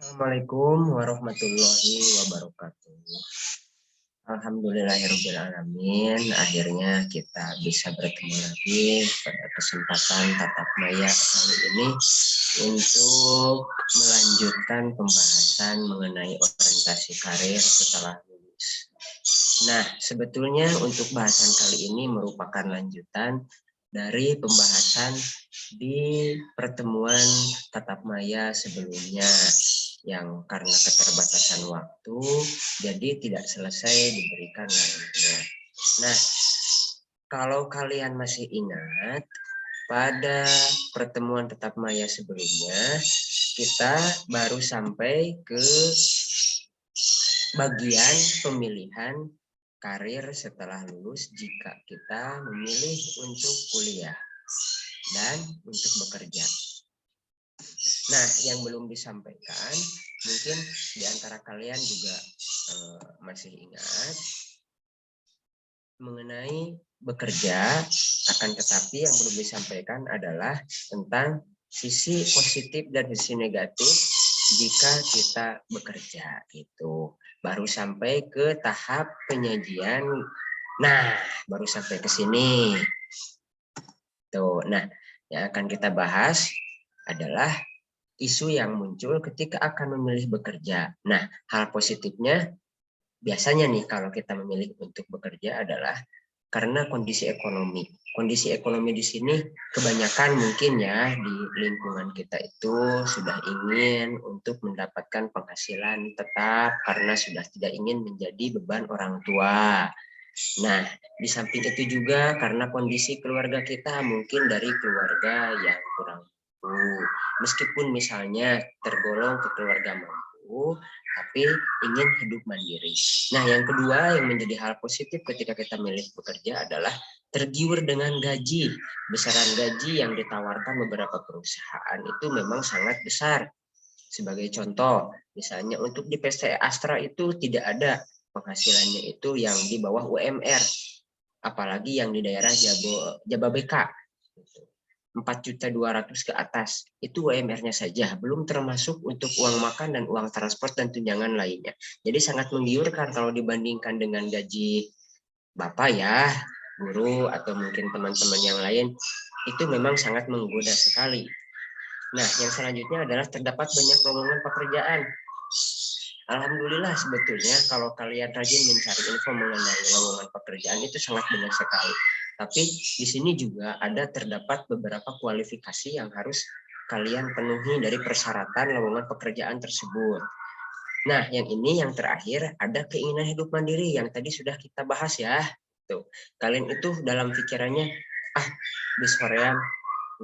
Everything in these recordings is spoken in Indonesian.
Assalamualaikum warahmatullahi wabarakatuh. Alhamdulillahirabbil alamin. Akhirnya kita bisa bertemu lagi pada kesempatan tatap maya kali ini untuk melanjutkan pembahasan mengenai orientasi karir setelah lulus. Nah, sebetulnya untuk bahasan kali ini merupakan lanjutan dari pembahasan di pertemuan tatap maya sebelumnya yang karena keterbatasan waktu jadi tidak selesai diberikan lainnya. Nah, kalau kalian masih ingat pada pertemuan tatap maya sebelumnya kita baru sampai ke bagian pemilihan karir setelah lulus jika kita memilih untuk kuliah dan untuk bekerja. Nah, yang belum disampaikan, mungkin di antara kalian juga masih ingat mengenai bekerja, akan tetapi yang belum disampaikan adalah tentang sisi positif dan sisi negatif jika kita bekerja gitu. Baru sampai ke tahap penyajian. Nah, baru sampai ke sini. Tuh, nah, yang akan kita bahas adalah isu yang muncul ketika akan memilih bekerja. Nah, hal positifnya biasanya nih kalau kita memilih untuk bekerja adalah karena kondisi ekonomi. Kondisi ekonomi di sini kebanyakan mungkin ya di lingkungan kita itu sudah ingin untuk mendapatkan penghasilan tetap karena sudah tidak ingin menjadi beban orang tua. Nah, di samping itu juga karena kondisi keluarga kita mungkin dari keluarga yang kurang mampu. Meskipun misalnya tergolong ke keluarga mampu, tapi ingin hidup mandiri. Nah, yang kedua yang menjadi hal positif ketika kita milih bekerja adalah tergiur dengan gaji. Besaran gaji yang ditawarkan beberapa perusahaan itu memang sangat besar. Sebagai contoh, misalnya untuk di PT Astra itu tidak ada penghasilannya itu yang di bawah UMR, apalagi yang di daerah Jababeka. 4.200.000 ke atas itu UMR-nya saja, belum termasuk untuk uang makan dan uang transport dan tunjangan lainnya. Jadi sangat menggiurkan kalau dibandingkan dengan gaji bapak ya, guru atau mungkin teman-teman yang lain, itu memang sangat menggoda sekali. Nah, yang selanjutnya adalah terdapat banyak lowongan pekerjaan. Alhamdulillah sebetulnya kalau kalian rajin mencari info mengenai lowongan pekerjaan itu sangat banyak sekali. Tapi di sini juga ada terdapat beberapa kualifikasi yang harus kalian penuhi dari persyaratan lowongan pekerjaan tersebut. Nah, yang ini yang terakhir ada keinginan hidup mandiri yang tadi sudah kita bahas ya. Tuh, kalian itu dalam pikirannya di sorean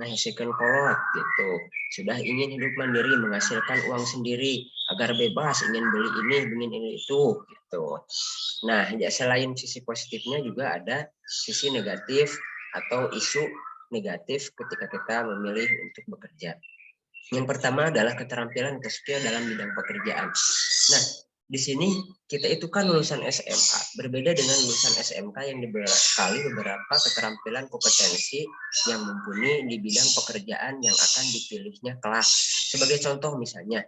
menghasilkan kolot gitu, sudah ingin hidup mandiri menghasilkan uang sendiri agar bebas ingin beli ini ingin ini itu gitu. Nah, ya selain sisi positifnya juga ada sisi negatif atau isu negatif ketika kita memilih untuk bekerja. Yang pertama adalah keterampilan atau skill dalam bidang pekerjaan. Nah, di sini kita itu kan lulusan SMA, berbeda dengan lulusan SMK yang dibekali beberapa keterampilan kompetensi yang mumpuni di bidang pekerjaan yang akan dipilihnya kelak. Sebagai contoh misalnya,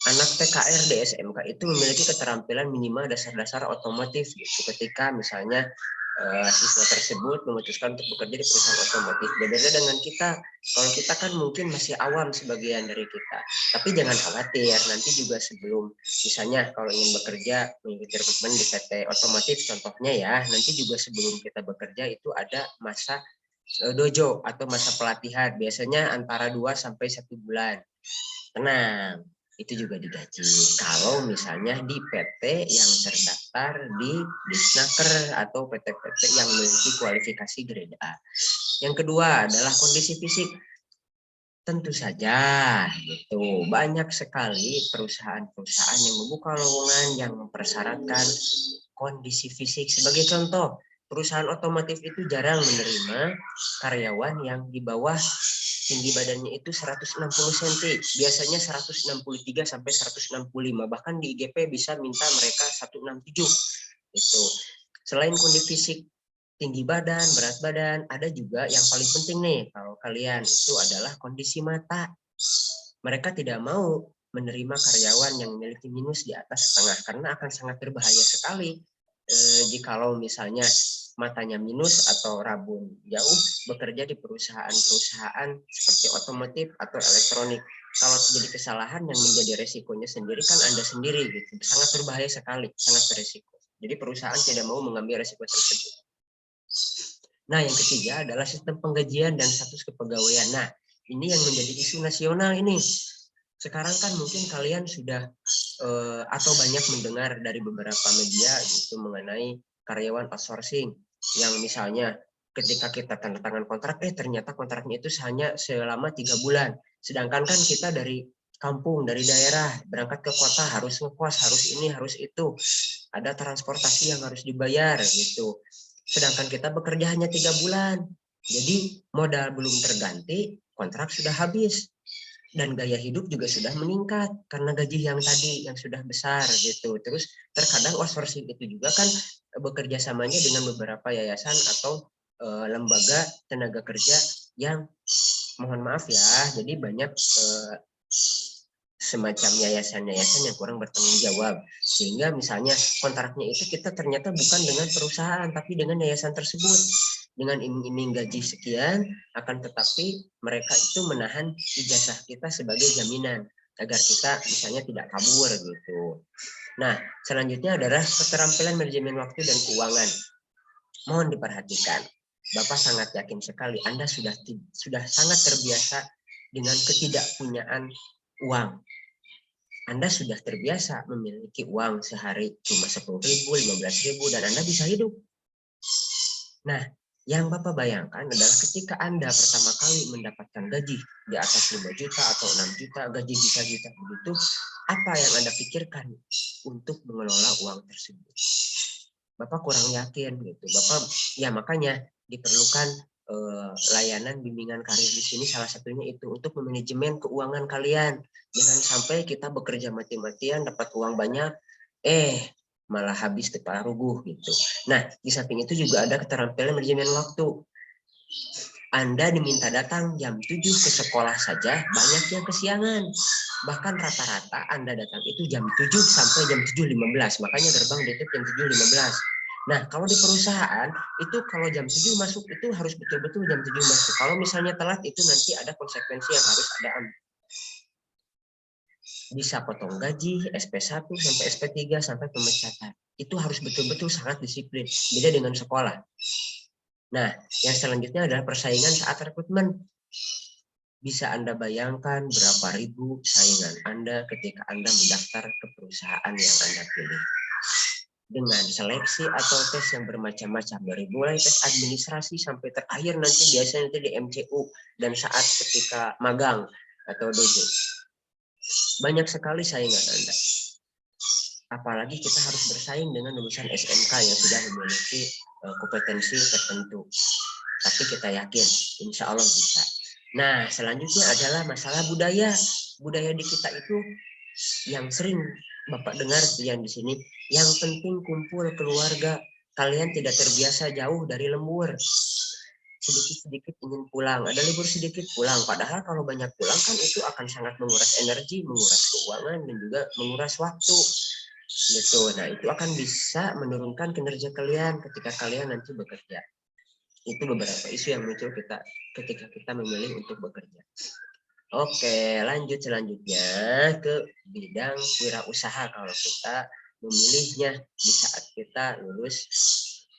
anak PKR di SMK itu memiliki keterampilan minimal dasar-dasar otomotif gitu. Ketika misalnya siswa tersebut memutuskan untuk bekerja di perusahaan otomotif. Berbeda dengan kita, kalau kita kan mungkin masih awam sebagian dari kita. Tapi jangan khawatir, nanti juga sebelum misalnya kalau ingin bekerja mengikuti rekrutmen di PT otomotif contohnya ya, nanti juga sebelum kita bekerja itu ada masa dojo atau masa pelatihan, biasanya antara 2 sampai 1 bulan. Tenang, itu juga digaji. Kalau misalnya di PT yang terdaftar di Disnaker atau PT-PT yang memiliki kualifikasi grade A. Yang kedua adalah kondisi fisik. Tentu saja, gitu. Banyak sekali perusahaan-perusahaan yang membuka lowongan yang mempersyaratkan kondisi fisik. Sebagai contoh, perusahaan otomotif itu jarang menerima karyawan yang di bawah tinggi badannya itu 160 cm, biasanya 163 sampai 165, bahkan di IGP bisa minta mereka 167 itu. Selain kondisi fisik, tinggi badan, berat badan, ada juga yang paling penting nih kalau kalian itu adalah kondisi mata. Mereka tidak mau menerima karyawan yang memiliki minus di atas setengah, karena akan sangat berbahaya sekali jikalau misalnya matanya minus atau rabun jauh bekerja di perusahaan-perusahaan seperti otomotif atau elektronik. Kalau terjadi kesalahan yang menjadi resikonya sendiri kan Anda sendiri gitu. Sangat berbahaya sekali, sangat beresiko. Jadi perusahaan tidak mau mengambil resiko tersebut. Nah, yang ketiga adalah sistem penggajian dan status kepegawaian. Nah, ini yang menjadi isu nasional ini. Sekarang kan mungkin kalian sudah atau banyak mendengar dari beberapa media gitu mengenai karyawan outsourcing yang misalnya ketika kita tanda tangan kontrak, ternyata kontraknya itu hanya selama 3 bulan. Sedangkan kan kita dari kampung, dari daerah, berangkat ke kota harus ngekos, harus ini, harus itu. Ada transportasi yang harus dibayar gitu. Sedangkan kita bekerja hanya 3 bulan. Jadi modal belum terganti, kontrak sudah habis. Dan gaya hidup juga sudah meningkat karena gaji yang tadi yang sudah besar gitu. Terus terkadang outsourcing itu juga kan bekerja samanya dengan beberapa yayasan atau lembaga tenaga kerja yang mohon maaf ya, jadi banyak semacam yayasan-yayasan yang kurang bertanggung jawab, sehingga misalnya kontraknya itu kita ternyata bukan dengan perusahaan tapi dengan yayasan tersebut, dengan iming-iming gaji sekian, akan tetapi mereka itu menahan ijazah kita sebagai jaminan agar kita misalnya tidak kabur gitu. Nah, selanjutnya adalah keterampilan manajemen waktu dan keuangan. Mohon diperhatikan. Bapak sangat yakin sekali Anda sudah sangat terbiasa dengan ketidakpunyaan uang. Anda sudah terbiasa memiliki uang sehari cuma 10.000, 15.000 dan Anda bisa hidup. Nah, yang Bapak bayangkan adalah ketika Anda pertama kali mendapatkan gaji di atas 5 juta atau 6 juta, gaji juta-juta begitu, apa yang Anda pikirkan untuk mengelola uang tersebut? Bapak kurang yakin gitu. Bapak ya makanya diperlukan layanan bimbingan karir di sini, salah satunya itu untuk memanajemen keuangan kalian. Jangan sampai kita bekerja mati-matian dapat uang banyak, malah habis tepat rubuh gitu. Nah, di samping itu juga ada keterampilan manajemen waktu. Anda diminta datang jam 7 ke sekolah saja, banyak yang kesiangan. Bahkan rata-rata Anda datang itu jam 7 sampai jam 7.15. Makanya gerbang ditutup jam 7.15. Nah, kalau di perusahaan, itu kalau jam 7 masuk itu harus betul-betul jam 7 masuk. Kalau misalnya telat, itu nanti ada konsekuensi yang harus Anda ambil. Bisa potong gaji, SP1 sampai SP3 sampai pemecatan. Itu harus betul-betul sangat disiplin. Beda dengan sekolah. Nah, yang selanjutnya adalah persaingan saat rekrutmen. Bisa Anda bayangkan berapa ribu saingan Anda ketika Anda mendaftar ke perusahaan yang Anda pilih. Dengan seleksi atau tes yang bermacam-macam, dari mulai tes administrasi sampai terakhir nanti biasanya nanti di MCU dan saat ketika magang atau dojo. Banyak sekali saingan Anda. Apalagi kita harus bersaing dengan lulusan SMK yang sudah memiliki kompetensi tertentu. Tapi kita yakin, insya Allah bisa. Nah, selanjutnya adalah masalah budaya. Budaya di kita itu yang sering Bapak dengar yang di sini, yang penting kumpul keluarga. Kalian tidak terbiasa jauh dari lembur. Sedikit-sedikit ingin pulang, ada libur sedikit pulang. Padahal kalau banyak pulang kan itu akan sangat menguras energi, menguras keuangan, dan juga menguras waktu. Gitu. Nah, itu akan bisa menurunkan kinerja kalian ketika kalian nanti bekerja. Itu beberapa isu yang muncul ketika kita memilih untuk bekerja. Oke, lanjut selanjutnya ke bidang wirausaha kalau kita memilihnya di saat kita lulus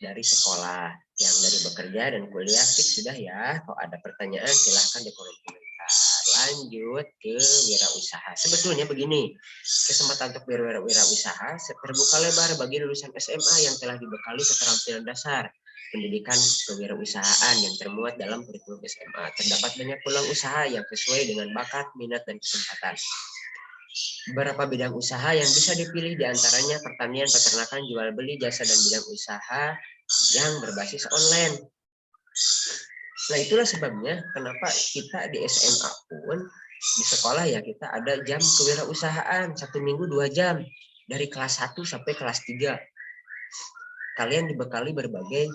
dari sekolah. Yang dari bekerja dan kuliah fix sudah ya. Kalau ada pertanyaan silahkan di kolom komentar. Lanjut ke wirausaha. Sebetulnya begini, kesempatan untuk wirausaha terbuka lebar bagi lulusan SMA yang telah dibekali keterampilan dasar pendidikan kewirausahaan yang termuat dalam kurikulum SMA. Terdapat banyak peluang usaha yang sesuai dengan bakat, minat, dan kesempatan. Beberapa bidang usaha yang bisa dipilih diantaranya pertanian, peternakan, jual beli, jasa, dan bidang usaha yang berbasis online. Nah, itulah sebabnya kenapa kita di SMA pun di sekolah ya kita ada jam kewirausahaan 1 minggu 2 jam dari kelas 1 sampai kelas 3. Kalian dibekali berbagai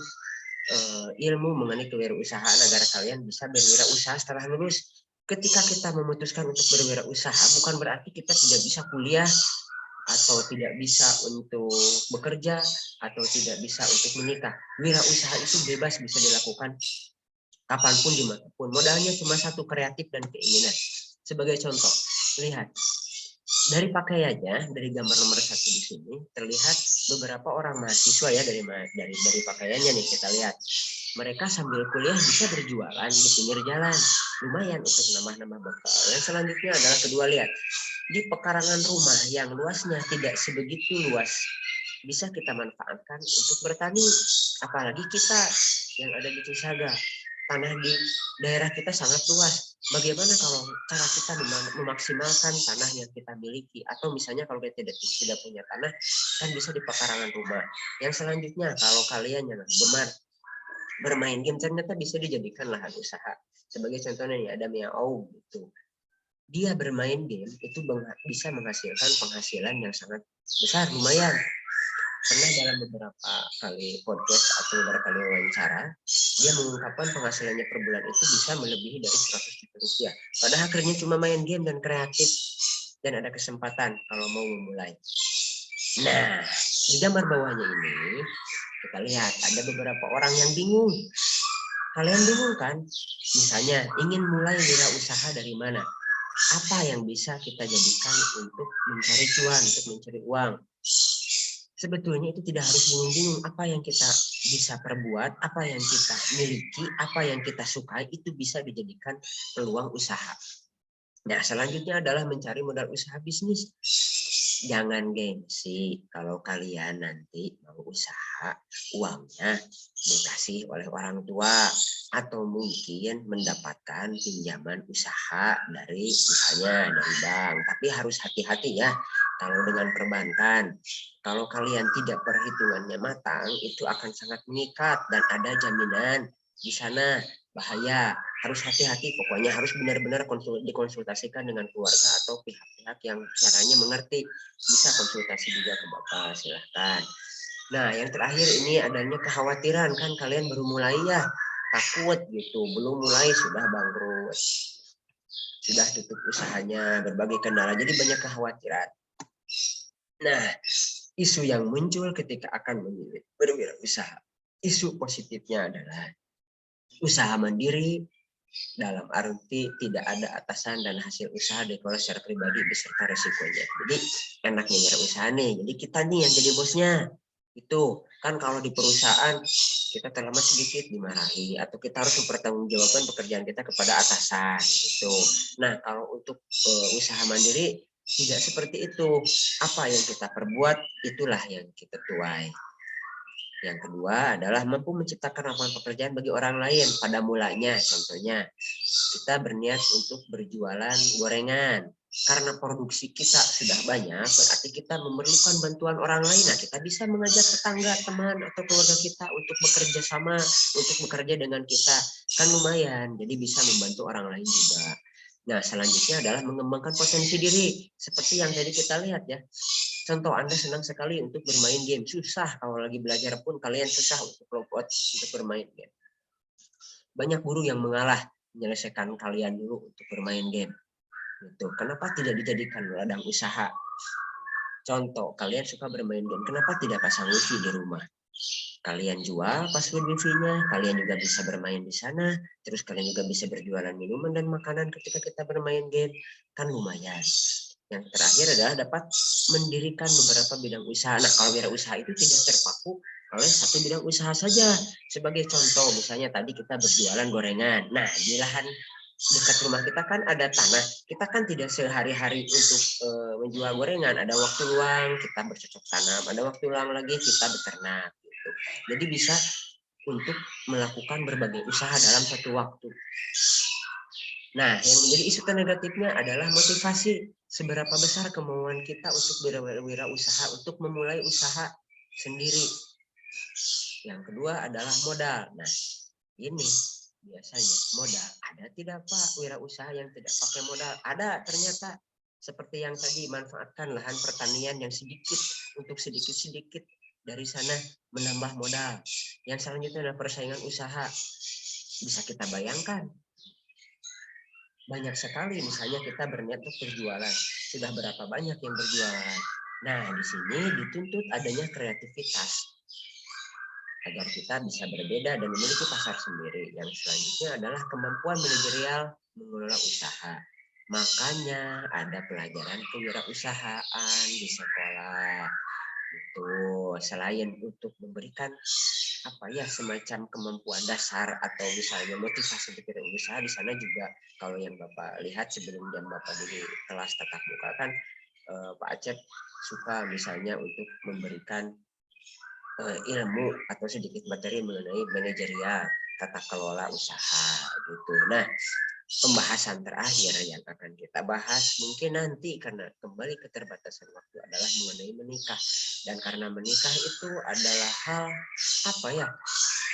ilmu mengenai kewirausahaan agar kalian bisa berwirausaha setelah lulus. ketika kita memutuskan untuk berwirausaha, bukan berarti kita tidak bisa kuliah, atau tidak bisa untuk bekerja, atau tidak bisa untuk menikah. Wirausaha itu bebas bisa dilakukan kapanpun, dimanapun. Modalnya cuma satu, kreatif dan keinginan. Sebagai contoh, lihat. Dari pakaiannya, dari gambar nomor 1 di sini, terlihat beberapa orang mahasiswa ya, dari pakaiannya nih kita lihat. Mereka sambil kuliah bisa berjualan di pinggir jalan. Lumayan untuk nambah-nambah bekal. Yang selanjutnya adalah kedua, lihat. Di pekarangan rumah yang luasnya tidak sebegitu luas, bisa kita manfaatkan untuk bertani. Apalagi kita yang ada di Cisaga, tanah di daerah kita sangat luas. Bagaimana kalau cara kita memaksimalkan tanah yang kita miliki? Atau misalnya kalau kita tidak punya tanah, kan bisa di pekarangan rumah. Yang selanjutnya, kalau kalian yang gemar bermain game, ternyata bisa dijadikan lahan usaha. Sebagai contohnya nih, ada Miao gitu. Dia bermain game itu bisa menghasilkan penghasilan yang sangat besar, lumayan. Pernah dalam beberapa kali podcast atau beberapa kali wawancara, dia mengungkapkan penghasilannya per bulan itu bisa melebihi dari 100 juta rupiah. Padahal kerjanya cuma main game dan kreatif, dan ada kesempatan kalau mau memulai. Nah, di gambar bawahnya ini, kita lihat ada beberapa orang yang bingung. Kalian bingung kan? Misalnya, ingin mulai wirausaha dari mana? Apa yang bisa kita jadikan untuk mencari cuan, untuk mencari uang? Sebetulnya itu tidak harus bingung-bingung. Apa yang kita bisa perbuat, apa yang kita miliki, apa yang kita sukai, itu bisa dijadikan peluang usaha. Nah, selanjutnya adalah mencari modal usaha bisnis. Jangan gengsi kalau kalian nanti mau usaha, uangnya dikasih oleh orang tua, atau mungkin mendapatkan pinjaman usaha dari misalnya dari bank. Tapi harus hati-hati ya kalau dengan perbankan. Kalau kalian tidak perhitungannya matang, itu akan sangat mengikat dan ada jaminan di sana, bahaya. Harus hati-hati, pokoknya harus benar-benar dikonsultasikan dengan keluarga atau pihak-pihak yang caranya mengerti. Bisa konsultasi juga ke Bapak, silahkan. Nah, yang terakhir ini adanya kekhawatiran, kan kalian baru mulai ya, takut gitu, belum mulai sudah bangkrut, sudah tutup usahanya, berbagai kendala, jadi banyak kekhawatiran. Nah, isu yang muncul ketika akan memilih berwirausaha, isu positifnya adalah usaha mandiri, dalam arti tidak ada atasan dan hasil usaha dikelola secara pribadi beserta resikonya. Jadi enaknya wirausaha nih, jadi kita nih yang jadi bosnya. Itu kan kalau di perusahaan kita terlambat sedikit dimarahi, atau kita harus mempertanggungjawabkan pekerjaan kita kepada atasan gitu. Nah, kalau untuk usaha mandiri tidak seperti itu. Apa yang kita perbuat itulah yang kita tuai. Yang kedua adalah mampu menciptakan lapangan pekerjaan bagi orang lain pada mulanya. Contohnya, kita berniat untuk berjualan gorengan. Karena produksi kita sudah banyak, berarti kita memerlukan bantuan orang lain. Nah, kita bisa mengajak tetangga, teman, atau keluarga kita untuk bekerja sama, untuk bekerja dengan kita. Kan lumayan, jadi bisa membantu orang lain juga. Nah, selanjutnya adalah mengembangkan potensi diri. Seperti yang tadi kita lihat ya. Contoh, Anda senang sekali untuk bermain game. Susah, kalau lagi belajar pun kalian susah untuk logot, untuk bermain game. Banyak guru yang mengalah menyelesaikan kalian dulu untuk bermain game. Gitu. Kenapa tidak dijadikan ladang usaha? Contoh, kalian suka bermain game. Kenapa tidak pasang wifi di rumah? Kalian jual password wifi-nya, kalian juga bisa bermain di sana, terus kalian juga bisa berjualan minuman dan makanan ketika kita bermain game. Kan lumayan. Yang terakhir adalah dapat mendirikan beberapa bidang usaha. Nah, kalau wirausaha itu tidak terpaku oleh satu bidang usaha saja. Sebagai contoh, misalnya tadi kita berjualan gorengan. Nah, di lahan dekat rumah kita kan ada tanah. Kita kan tidak sehari-hari untuk menjual gorengan. Ada waktu luang kita bercocok tanam, ada waktu luang lagi kita beternak. Gitu. Jadi bisa untuk melakukan berbagai usaha dalam satu waktu. Nah, yang menjadi isu negatifnya adalah motivasi. Seberapa besar kemauan kita untuk berwirausaha, untuk memulai usaha sendiri. Yang kedua adalah modal. Nah, ini biasanya modal. Ada tidak Pak wirausaha yang tidak pakai modal? Ada ternyata. Seperti yang tadi, manfaatkan lahan pertanian yang sedikit untuk sedikit-sedikit dari sana menambah modal. Yang selanjutnya adalah persaingan usaha. Bisa kita bayangkan. banyak sekali, misalnya kita berniat untuk berjualan, sudah berapa banyak yang berjualan. Nah, di sini dituntut adanya kreativitas agar kita bisa berbeda dan memiliki pasar sendiri. Yang selanjutnya adalah kemampuan manajerial mengelola usaha. Makanya ada pelajaran kewirausahaan di sekolah. Itu selain untuk memberikan apa ya semacam kemampuan dasar atau misalnya motivasi untuk berusaha, di sana juga kalau yang Bapak lihat sebelum jam Bapak di kelas tatap muka kan Pak Acep suka misalnya untuk memberikan ilmu atau sedikit materi mengenai manajerial tata kelola usaha gitu. Nah, pembahasan terakhir yang akan kita bahas mungkin nanti karena kembali keterbatasan waktu adalah mengenai menikah. Dan karena menikah itu adalah hal apa ya,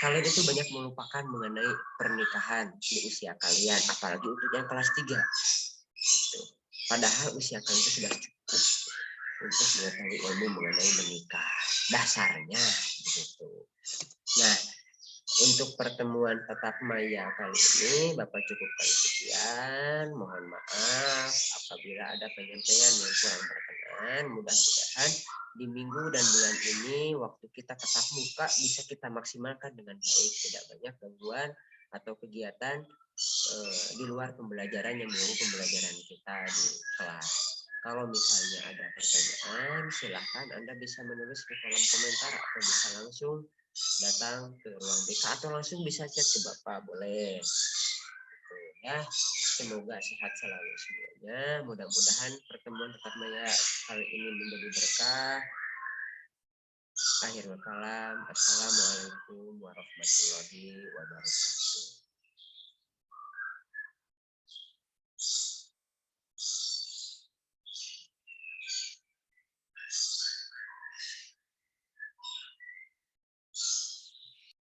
kalian itu banyak melupakan mengenai pernikahan di usia kalian, apalagi untuk yang kelas 3 gitu. Padahal usia kalian itu sudah cukup untuk mengetahui ilmu mengenai menikah dasarnya begitu. Nah, untuk pertemuan tatap maya kali ini Bapak cukupkan sekian. Mohon maaf apabila ada penyampaian yang kurang berkenan. Mudah-mudahan di minggu dan bulan ini waktu kita tatap muka bisa kita maksimalkan dengan baik, tidak banyak gangguan atau kegiatan di luar pembelajaran yang mengganggu pembelajaran kita di kelas. Kalau misalnya ada pertanyaan, silahkan Anda bisa menulis di kolom komentar atau bisa langsung datang ke ruang BK atau langsung bisa chat ke Bapak, boleh. Gitu, ya, semoga sehat selalu semuanya. Mudah-mudahan pertemuan tatap maya kali ini menjadi berkah. Akhirul kalam, assalamualaikum warahmatullahi wabarakatuh.